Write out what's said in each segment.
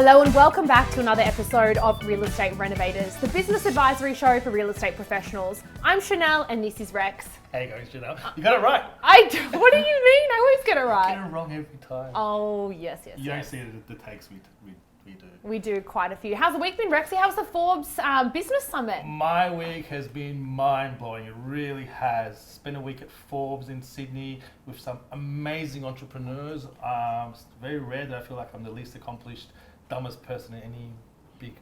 Hello and welcome back to another episode of Real Estate Renovators, the business advisory show for real estate professionals. I'm Chanell and this is Rex. How you going, Chanell? You got it right. What do you mean? I always get it right. I get it wrong every time. Oh, yes. You don't see the takes we do. We do quite a few. How's the week been, Rexy? How's the Forbes Business Summit? My week has been mind-blowing. It really has. Spent a week at Forbes in Sydney with some amazing entrepreneurs. It's very rare that I feel like I'm the least accomplished, dumbest person in any big,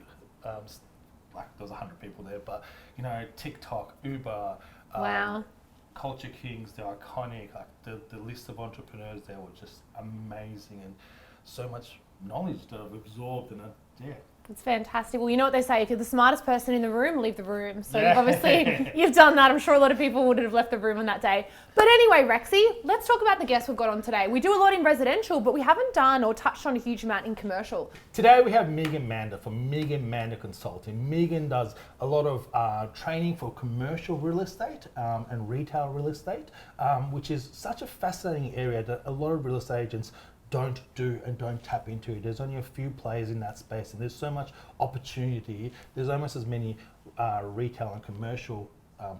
like there was 100 people there, but you know, TikTok, Uber, Wow. Culture Kings, they're iconic. Like the list of entrepreneurs there were just amazing, and so much knowledge that I've absorbed, and It's fantastic. Well, you know what they say, if you're the smartest person in the room, leave the room. So Yeah. you've done that. I'm sure a lot of people would have left the room on that day. But anyway, Rexy, let's talk about the guests we've got on today. We do a lot in residential, but we haven't done or touched on a huge amount in commercial. Today we have Megan Mander from Megan Mander Consulting. Megan does a lot of training for commercial real estate and retail real estate, which is such a fascinating area that a lot of real estate agents don't do and don't tap into. There's only a few players in that space, and there's so much opportunity. There's almost as many retail and commercial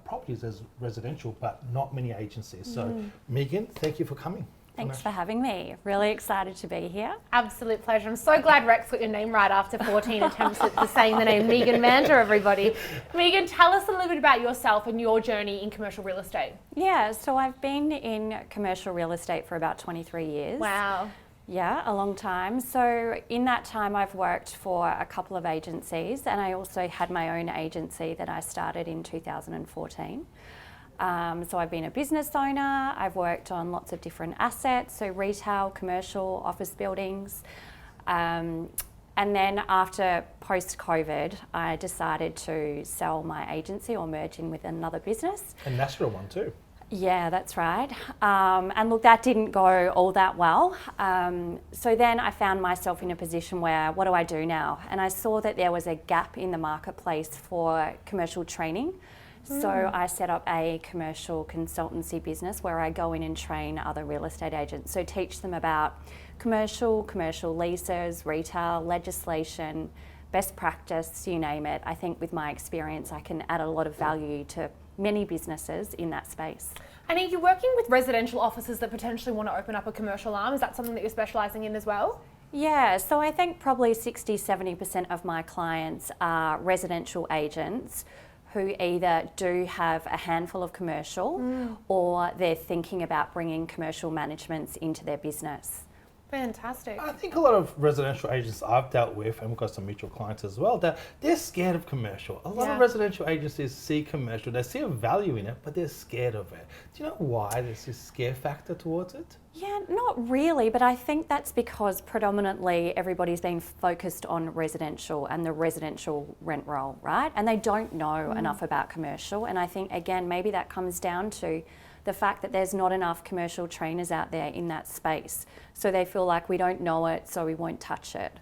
properties as residential, but not many agencies. So Megan, thank you for coming. Thanks for having me. Really excited to be here. Absolute pleasure. I'm so glad Rex got your name right after 14 attempts at saying the name Megan Mander, everybody. Megan, tell us a little bit about yourself and your journey in commercial real estate. Yeah, so I've been in commercial real estate for about 23 years. Wow. Yeah, a long time. So in that time I've worked for a couple of agencies, and I also had my own agency that I started in 2014. So I've been a business owner, I've worked on lots of different assets, so retail, commercial, office buildings. And then after post-COVID, I decided to sell my agency or merge in with another business. A national one too. Yeah, that's right. And look, that didn't go all that well. So then I found myself in a position where, what do I do now? And I saw that there was a gap in the marketplace for commercial training. So I set up a commercial consultancy business where I go in and train other real estate agents. So teach them about commercial leases, retail, legislation, best practice, you name it. I think with my experience, I can add a lot of value to many businesses in that space. And are you working with residential offices that potentially want to open up a commercial arm? Is that something that you're specialising in as well? Yeah, so I think probably 60-70% of my clients are residential agents who either do have a handful of commercial or they're thinking about bringing commercial managements into their business. Fantastic. I think a lot of residential agents I've dealt with, and we've got some mutual clients as well, that they're scared of commercial. A lot of residential agencies see commercial, they see a value in it, but they're scared of it. Do you know why there's this scare factor towards it? Yeah, not really, but I think that's because predominantly everybody's been focused on residential and the residential rent roll, right? And they don't know enough about commercial. And I think, again, maybe that comes down to the fact that there's not enough commercial trainers out there in that space. So they feel like we don't know it, so we won't touch it.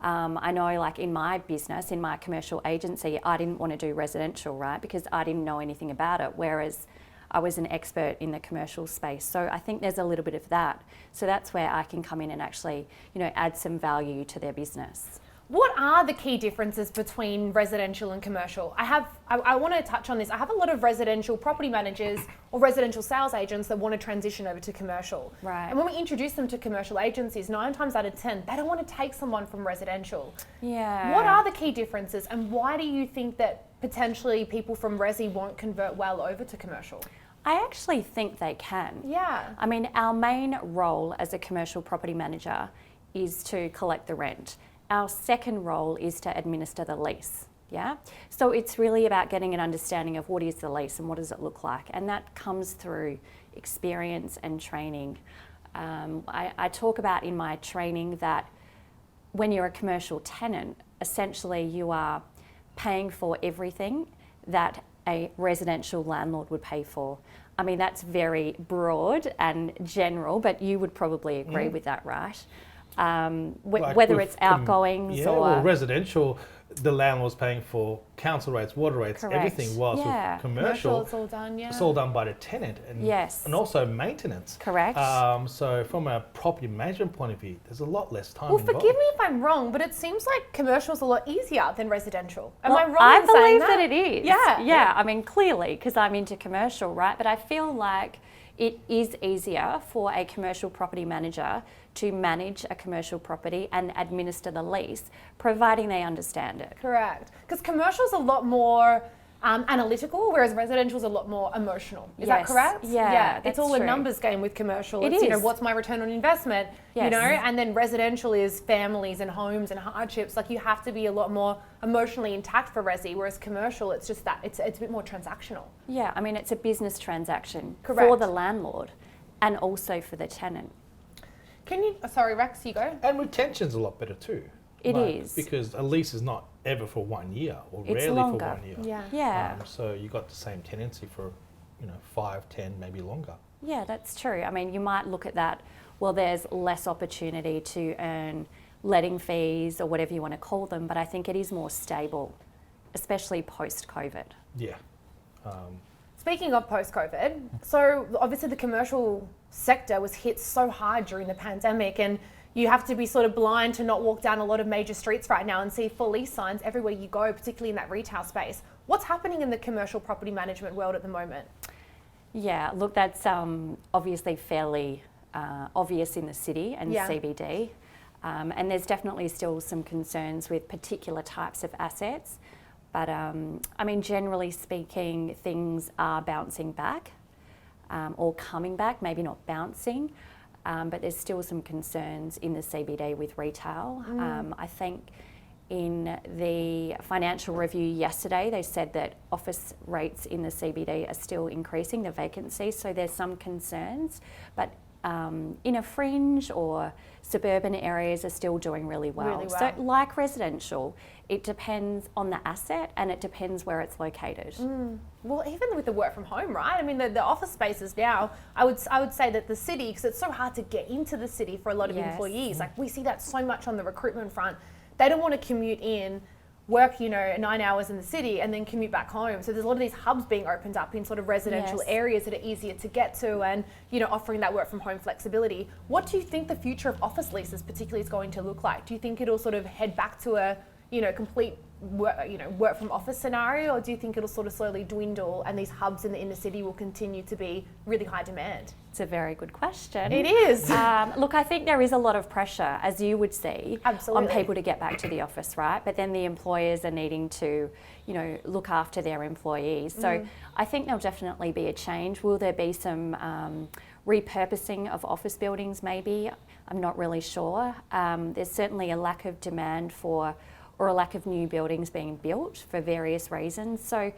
I know, like in my business, in my commercial agency, I didn't want to do residential, right? Because I didn't know anything about it, whereas I was an expert in the commercial space. So I think there's a little bit of that. So that's where I can come in and actually, you know, add some value to their business. What are the key differences between residential and commercial? I want to touch on this. I have a lot of residential property managers or residential sales agents that want to transition over to commercial. Right. And when we introduce them to commercial agencies, 9 times out of 10, they don't want to take someone from residential. Yeah. What are the key differences, and why do you think that potentially people from resi won't convert well over to commercial? I actually think they can. Yeah. I mean, our main role as a commercial property manager is to collect the rent. Our second role is to administer the lease, yeah? So it's really about getting an understanding of what is the lease and what does it look like, and that comes through experience and training. I talk about in my training that when you're a commercial tenant, essentially you are paying for everything that a residential landlord would pay for. I mean, that's very broad and general, but you would probably agree with that, right? Whether it's outgoings or... Well, residential, the landlord's paying for council rates, water rates, Correct. everything, whilst Yeah. with commercial, it's all done, yeah. it's all done by the tenant, and Yes. and also maintenance. Correct. So from a property management point of view, there's a lot less time Well, involved. forgive me if I'm wrong, but it seems like commercial's a lot easier than residential. Am Well, I wrong in saying believe that it is. Yeah. Yeah. I mean, clearly, because I'm into commercial, right? But I feel like it is easier for a commercial property manager to manage a commercial property and administer the lease, providing they understand it. Correct. Because commercial's a lot more analytical, whereas residential's a lot more emotional. Is that Yes. correct? Yeah, It's that's all a true. numbers game with commercial. It It's, is. what's my return on investment? Yes. And then residential is families and homes and hardships. Like you have to be a lot more emotionally intact for resi, whereas commercial, it's just that it's a bit more transactional. Yeah, I mean, it's a business transaction for Correct. the landlord and also for the tenant. Can you? Sorry, Rex, you go. And retention's a lot better too. It is. because a lease is not ever for 1 year, or It's rarely longer. for 1 year. Yeah. Yeah. So you got the same tenancy for 5, 10, maybe longer. Yeah, that's true. I mean, you might look at that, well, there's less opportunity to earn letting fees or whatever you want to call them, but I think it is more stable, especially post-COVID. Yeah. Speaking of post-COVID, so obviously the commercial sector was hit so hard during the pandemic, and you have to be sort of blind to not walk down a lot of major streets right now and see for lease signs everywhere you go, particularly in that retail space. What's happening in the commercial property management world at the moment? Yeah, look, that's obviously fairly obvious in the city and Yeah. CBD. And there's definitely still some concerns with particular types of assets. But I mean, generally speaking, things are bouncing back or coming back, maybe not bouncing. But there's still some concerns in the CBD with retail. I think in the financial review yesterday, they said that office rates in the CBD are still increasing, the vacancies, so there's some concerns. But inner fringe or suburban areas are still doing really well. Really well. So like residential, it depends on the asset and it depends where it's located. Well, even with the work from home, right? I mean, the office spaces now, I would say that the city, because it's so hard to get into the city for a lot of Yes. employees, like we see that so much on the recruitment front. They don't want to commute in, work, 9 hours in the city and then commute back home. So there's a lot of these hubs being opened up in sort of residential Yes. areas that are easier to get to and, offering that work from home flexibility. What do you think the future of office leases particularly is going to look like? Do you think it'll sort of head back to a, complete work from office scenario, or do you think it'll sort of slowly dwindle and these hubs in the inner city will continue to be really high demand? It's a very good question. It is. Look, I think there is a lot of pressure, as you would see, Absolutely. on people to get back to the office, right? But then the employers are needing to, look after their employees. So I think there'll definitely be a change. Will there be some repurposing of office buildings maybe? I'm not really sure. There's certainly a lack of demand or a lack of new buildings being built for various reasons. So,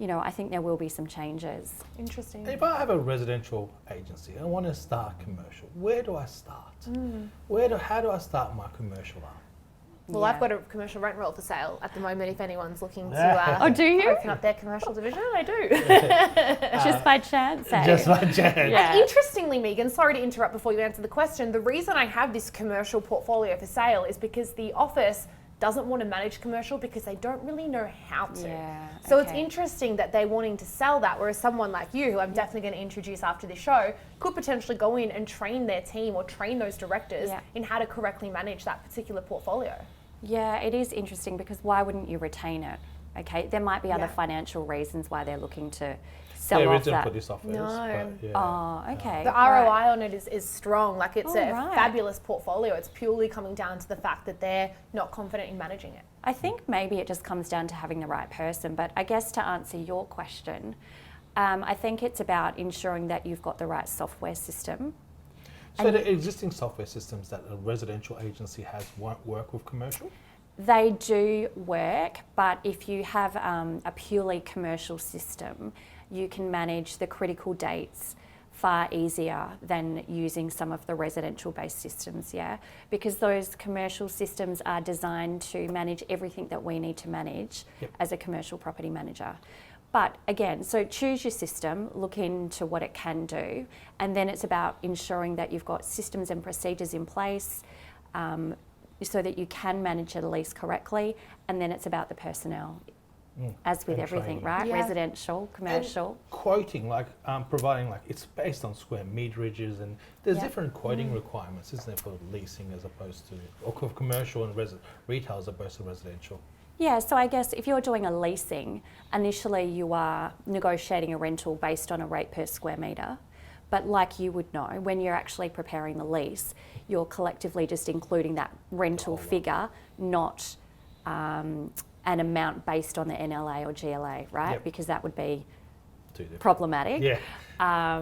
I think there will be some changes. Interesting. If I have a residential agency and I want to start commercial, where do I start? How do I start my commercial arm? Well, Yeah. I've got a commercial rent roll for sale at the moment if anyone's looking to Oh, do you? open up their commercial division. I do. Just by chance, eh? Just my chance. Yeah. And interestingly, Megan, sorry to interrupt before you answer the question, the reason I have this commercial portfolio for sale is because the office doesn't want to manage commercial because they don't really know how to. Yeah, So it's okay. interesting that they're wanting to sell that, whereas someone like you, who I'm definitely going to introduce after this show, could potentially go in and train their team or train those directors Yeah. in how to correctly manage that particular portfolio. Yeah, it is interesting because why wouldn't you retain it? Okay, there might be other Yeah. financial reasons why they're looking to sell There off isn't that. for this office. No. But yeah. Oh, okay. The right. ROI on it is strong. Like it's Oh, a right. fabulous portfolio. It's purely coming down to the fact that they're not confident in managing it. I think maybe it just comes down to having the right person. But I guess to answer your question, I think it's about ensuring that you've got the right software system. So the existing software systems that a residential agency has won't work with commercial? They do work, but if you have a purely commercial system, you can manage the critical dates far easier than using some of the residential based systems, yeah? Because those commercial systems are designed to manage everything that we need to manage Yep. as a commercial property manager. But again, so choose your system, look into what it can do, and then it's about ensuring that you've got systems and procedures in place, so that you can manage a lease correctly, and then it's about the personnel. As with And everything, training. right? Yeah. Residential, commercial. And quoting, like providing, like it's based on square meterages, and there's Yeah. different quoting requirements, isn't there, for leasing as opposed to, or for commercial and retail as opposed to residential. Yeah, so I guess if you're doing a leasing, initially you are negotiating a rental based on a rate per square metre. But like you would know, when you're actually preparing the lease, you're collectively just including that rental figure, not an amount based on the NLA or GLA, right? Yep. Because that would be Too different. problematic. Yeah.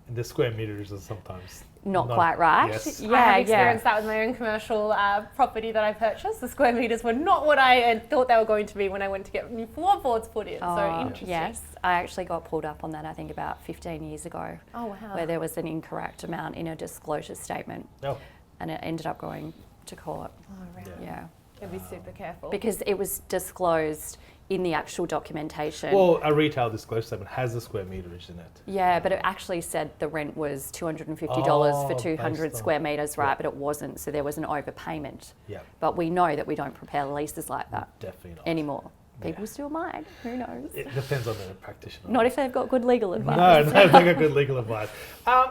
The square meters are sometimes Not quite right. Yes. Yeah, I have yeah. experienced that with my own commercial property that I purchased. The square meters were not what I thought they were going to be when I went to get new floorboards put in. So interesting. Yes, I actually got pulled up on that, I think about 15 years ago, Oh, wow. where there was an incorrect amount in a disclosure statement, Oh, and it ended up going to court. Oh, right. Yeah. Yeah, Gotta be super careful. because it was disclosed in the actual documentation. well, a retail disclosure statement has the square meterage in it. Yeah, but it actually said the rent was $250 Oh, for 200 based on- square metres, right? yeah. But it wasn't, so there was an overpayment. Yeah, But we know that we don't prepare leases like that definitely not. anymore. Yeah. People still might, who knows? It depends on the practitioner. Not if they've got good legal advice. No, they got good legal advice.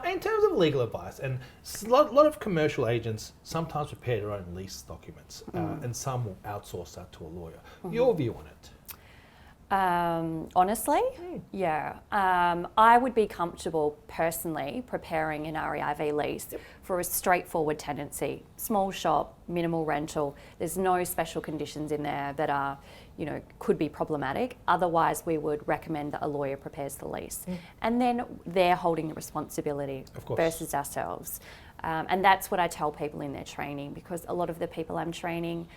In terms of legal advice, and a lot of commercial agents sometimes prepare their own lease documents, and some will outsource that to a lawyer. Your view on it? Honestly, yeah. I would be comfortable personally preparing an REIV lease for a straightforward tenancy, small shop, minimal rental. There's no special conditions in there that are, could be problematic. Otherwise, we would recommend that a lawyer prepares the lease. And then they're holding the responsibility Of course. versus ourselves. And that's what I tell people in their training, because a lot of the people I'm training,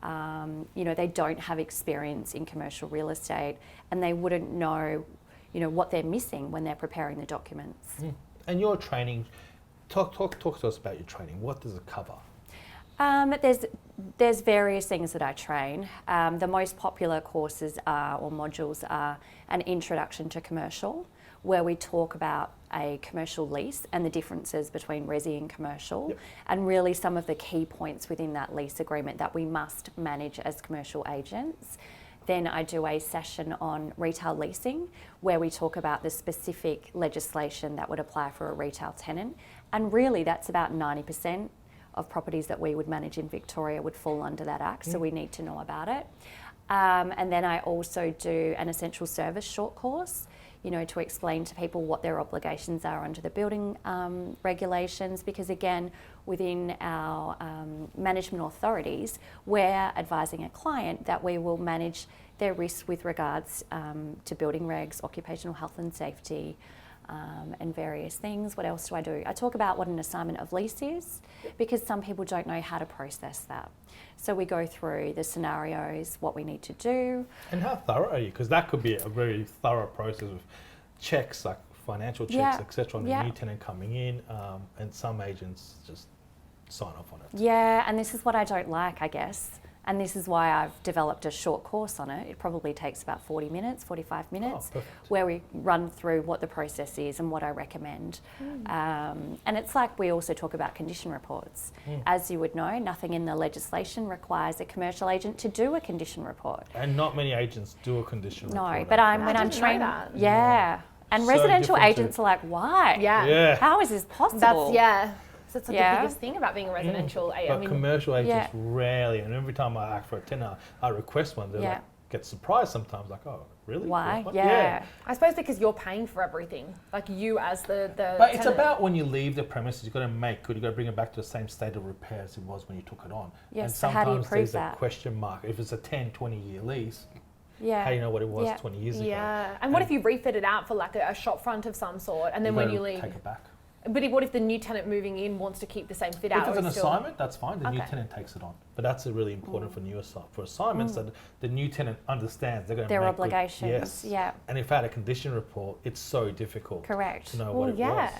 they don't have experience in commercial real estate, and they wouldn't know, what they're missing when they're preparing the documents. And your training, talk to us about your training. What does it cover? There's various things that I train. The most popular courses or modules are an introduction to commercial, where we talk about a commercial lease and the differences between resi and commercial, and really some of the key points within that lease agreement that we must manage as commercial agents. Then I do a session on retail leasing, where we talk about the specific legislation that would apply for a retail tenant. And really that's about 90% of properties that we would manage in Victoria would fall under that act, so we need to know about it. And then I also do an essential service short course, to explain to people what their obligations are under the building regulations, because again, within our management authorities, we're advising a client that we will manage their risks with regards to building regs, occupational health and safety, and various things. What else do? I talk about what an assignment of lease is, because some people don't know how to process that. So we go through the scenarios, what we need to do. And how thorough are you? Because that could be a very thorough process of checks, like financial checks, etc., on the new tenant coming in, and some agents just sign off on it. Yeah, and this is what I don't like, I guess. And this is why I've developed a short course on it. It probably takes about 40 minutes, 45 minutes, where we run through what the process is and what I recommend. And it's like we also talk about condition reports. As you would know, nothing in the legislation requires a commercial agent to do a condition report. And not many agents do a condition report. No, but when I'm training, and So residential different agents are like, why? Yeah. How is this possible? That's like the biggest thing about being a residential. But commercial agents rarely, and every time I ask for a tenant, I request one, they get surprised sometimes, like, oh, really? Why? What? Yeah. I suppose because you're paying for everything, like you as the But it's tenant. about when you leave the premises, you've got to make good, you've got to bring it back to the same state of repair as it was when you took it on. Yes, and so how do you sometimes prove there's that? a question mark. If it's a 10, 20-year lease, Yeah. how do you know what it was 20 years ago? Yeah, and what if you refit it out for like a shop front of some sort, and then when you leave, take it back. But what if the new tenant moving in wants to keep the same fit out? If it's or an is still- assignment, that's fine. The new Okay. tenant takes it on. But that's really important for assignments, that the new tenant understands they're going to Their make obligations, yes. yeah. And if I had a condition report, it's so difficult Correct. to know Well, what it yeah.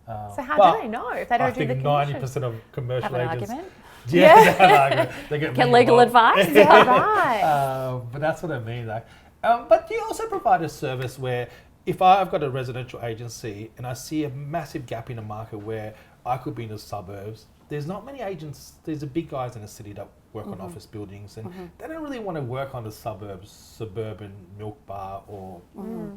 was. So how but do they know if they I don't do think the condition? 90% of commercial Have an agents... argument? Yeah, they have an argument. They get Get really legal involved. advice? Yeah, right. But that's what I mean. Like, but you also provide a service where if I've got a residential agency and I see a massive gap in the market where I could be in the suburbs, there's not many agents. There's the big guys in the city that work on office buildings, and they don't really want to work on the suburban milk bar or.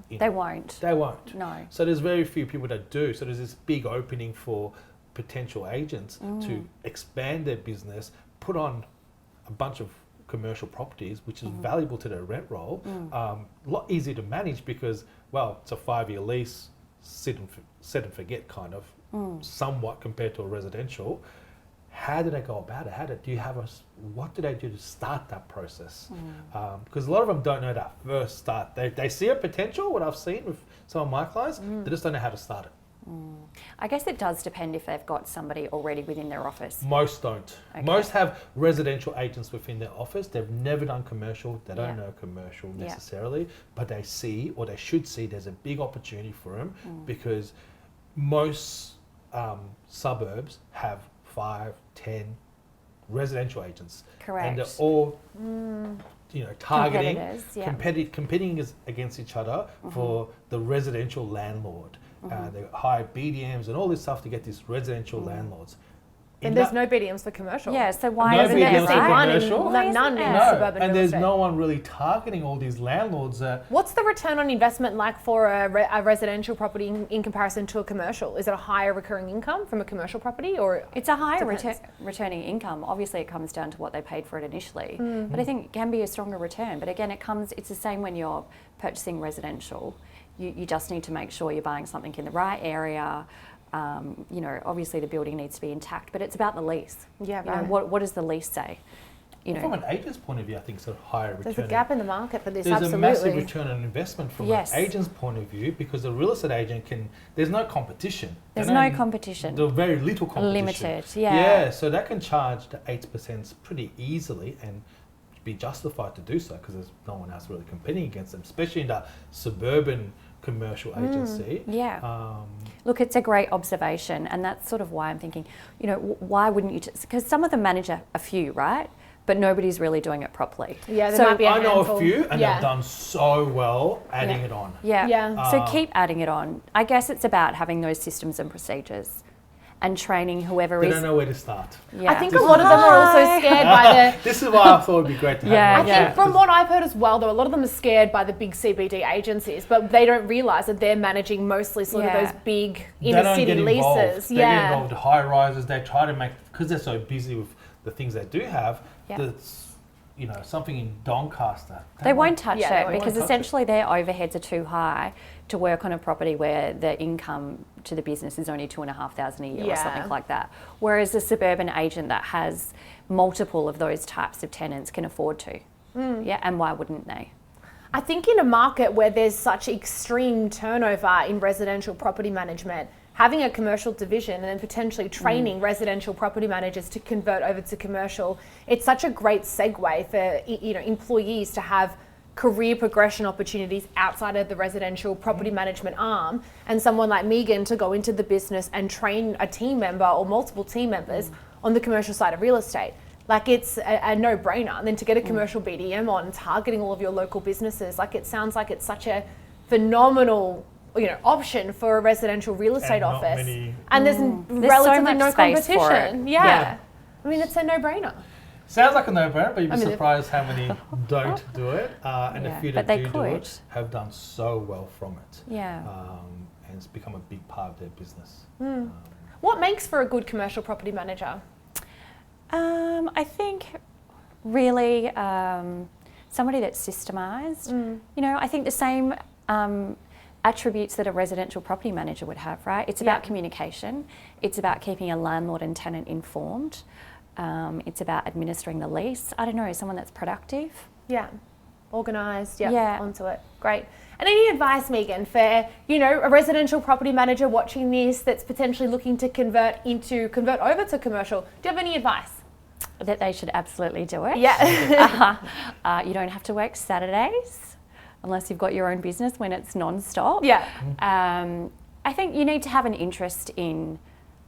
They won't. They won't. No. So there's very few people that do. So there's this big opening for potential agents to expand their business, put on a bunch of commercial properties, which is valuable to their rent roll. A lot easier to manage because, well, it's a 5-year lease, set and forget kind of, somewhat compared to a residential. How do they go about it? What do they do to start that process? Because a lot of them don't know that first start. They see a potential, what I've seen with some of my clients, they just don't know how to start it. I guess it does depend if they've got somebody already within their office. Most don't. Okay. Most have residential agents within their office. They've never done commercial. They don't know commercial necessarily, but they see, or they should see, there's a big opportunity for them because most suburbs have 5, 10 residential agents. Correct. And they're all, targeting, competing against each other for the residential landlord. They hire BDMs and all this stuff to get these residential landlords. And there's no BDMs for commercial. Yeah, so why No isn't there BDMs for commercial? None in No, suburban and real there's estate. no one really targeting all these landlords. What's the return on investment like for a residential property in comparison to a commercial? Is it a higher recurring income from a commercial property, or It's a higher depends? returning income. Obviously, it comes down to what they paid for it initially, but I think it can be a stronger return. But again, it's the same when you're purchasing residential. You just need to make sure you're buying something in the right area. Obviously the building needs to be intact, but it's about the lease. Yeah, You know, right. what does the lease say? From an agent's point of view, I think it's a higher return. There's a gap in the market for this, There's absolutely. a massive return on investment from Yes. an agent's point of view because the real estate agent there's no competition. There's no competition. There's very little competition. Limited, yeah. Yeah, so they can charge the 8% pretty easily and be justified to do so because there's no one else really competing against them, especially in the suburban commercial agency. Look, it's a great observation, and that's sort of why I'm thinking, why wouldn't you? Because some of them manage a few, right? But nobody's really doing it properly. Yeah, there might be a I know handful. a few, and they've done so well adding it on. Yeah. So keep adding it on. I guess it's about having those systems and procedures, and training whoever They is. don't know where to start. Yeah. I think a lot of them are also scared by the. This is why I thought it'd be great to have. I think from what I've heard as well, though, a lot of them are scared by the big CBD agencies, but they don't realise that they're managing mostly sort of those big inner city leases. They get involved with high rises. They try to make, because they're so busy with the things they do have, that's something in Doncaster. They won't touch Yeah, it they because won't touch essentially their overheads are too high to work on a property where the income to the business is only $2,500 a year or something like that. Whereas a suburban agent that has multiple of those types of tenants can afford to. Yeah, and why wouldn't they? I think in a market where there's such extreme turnover in residential property management, having a commercial division and then potentially training residential property managers to convert over to commercial, it's such a great segue for employees to have career progression opportunities outside of the residential property management arm, and someone like Megan to go into the business and train a team member or multiple team members on the commercial side of real estate. Like, it's a no-brainer. And then to get a commercial BDM on targeting all of your local businesses, like, it sounds like it's such a phenomenal option for a residential real estate office. And there's relatively no competition. Yeah. I mean, it's a no-brainer. Sounds like a no-brainer, but you'd be surprised how many don't do it, and a few that do it have done so well from it. Yeah. And it's become a big part of their business. What makes for a good commercial property manager? I think really somebody that's systemised. I think the same attributes that a residential property manager would have, right? It's about communication. It's about keeping a landlord and tenant informed. It's about administering the lease. I don't know, someone that's productive. Yeah. Organised, onto it. Great. And any advice, Megan, for a residential property manager watching this that's potentially looking to convert over to commercial? Do you have any advice? That they should absolutely do it. Yeah. You don't have to work Saturdays unless you've got your own business when it's non-stop. Yeah. I think you need to have an interest in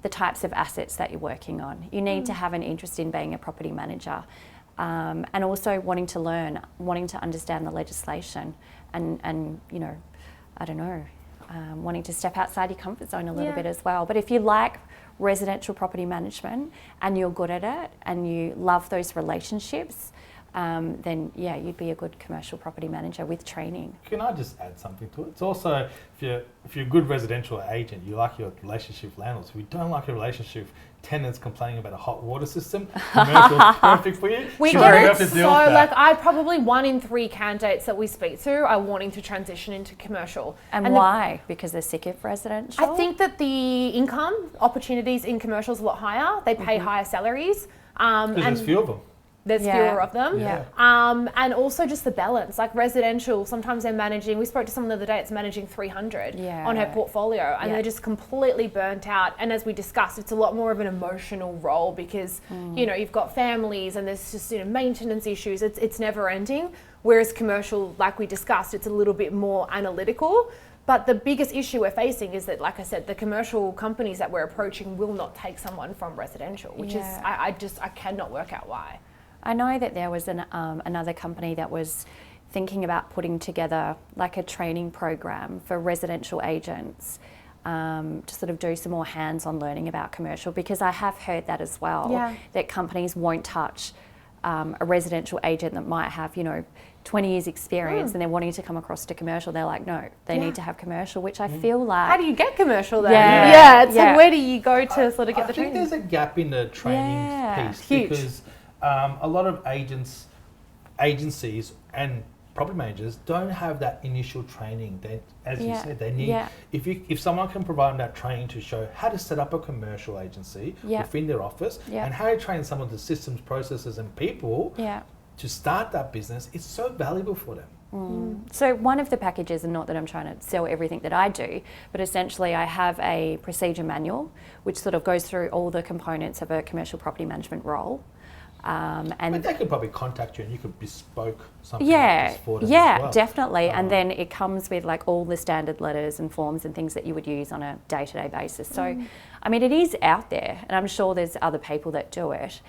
the types of assets that you're working on. You need to have an interest in being a property manager, and also wanting to learn, wanting to understand the legislation, and I don't know. wanting to step outside your comfort zone a little bit as well. But if you like residential property management and you're good at it and you love those relationships, then yeah, you'd be a good commercial property manager with training. Can I just add something to it? It's also, if you're a good residential agent, you like your relationship with landlords. If you don't like your relationship with tenants complaining about a hot water system, commercial is perfect for you. We get it so, like, I probably 1 in 3 candidates that we speak to are wanting to transition into commercial. And why? Because they're sick of residential? I think that the income opportunities in commercial is a lot higher. They pay higher salaries. Because there's few of them. There's fewer of them. Yeah. And also just the balance. Like residential, sometimes they're managing, we spoke to someone the other day, it's managing 300 on her portfolio, and they're just completely burnt out. And as we discussed, it's a lot more of an emotional role because, you know, you've got families and there's just, you know, maintenance issues. It's never ending. Whereas commercial, like we discussed, it's a little bit more analytical. But the biggest issue we're facing is that, like I said, the commercial companies that we're approaching will not take someone from residential, which is, I cannot work out why. I know that there was another company that was thinking about putting together like a training program for residential agents to sort of do some more hands-on learning about commercial, because I have heard that as well, that companies won't touch a residential agent that might have, you know, 20 years experience and they're wanting to come across to commercial. They're like, no, they need to have commercial, which I feel like... How do you get commercial then? It's like, where do you go to sort of get the training? I think there's a gap in the training piece because a lot of agencies and property managers don't have that initial training. They, as you said, they need, if someone can provide them that training to show how to set up a commercial agency within their office and how to train some of the systems, processes and people to start that business, it's so valuable for them. So one of the packages, and not that I'm trying to sell everything that I do, but essentially I have a procedure manual which sort of goes through all the components of a commercial property management role. But they could probably contact you and you could bespoke something like this for them as well. Definitely. And then it comes with like all the standard letters and forms and things that you would use on a day-to-day basis. So, I mean, it is out there and I'm sure there's other people that do it.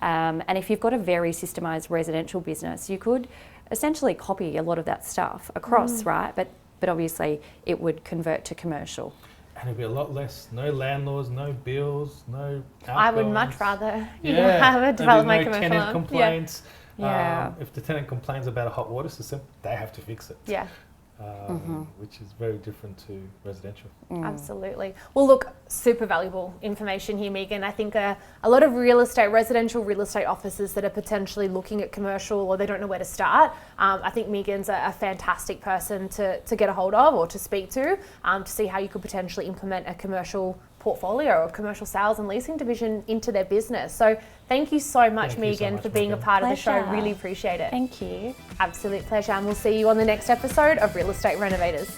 And if you've got a very systemised residential business, you could essentially copy a lot of that stuff across, right? But obviously it would convert to commercial. And it'd be a lot less, no landlords, no bills, no outgoings. I would much rather have a develop my commercial tenant complaints. If the tenant complains about a hot water system, they have to fix it. Which is very different to residential. Absolutely. Well, look, super valuable information here, Megan. I think a lot of residential real estate offices that are potentially looking at commercial or they don't know where to start, I think Megan's a fantastic person to get a hold of or to speak to see how you could potentially implement a commercial portfolio or commercial sales and leasing division into their business. So thank you so much, Megan, for being a part of the show. Really appreciate it. Thank you. Absolute pleasure. And we'll see you on the next episode of Real Estate Renovators.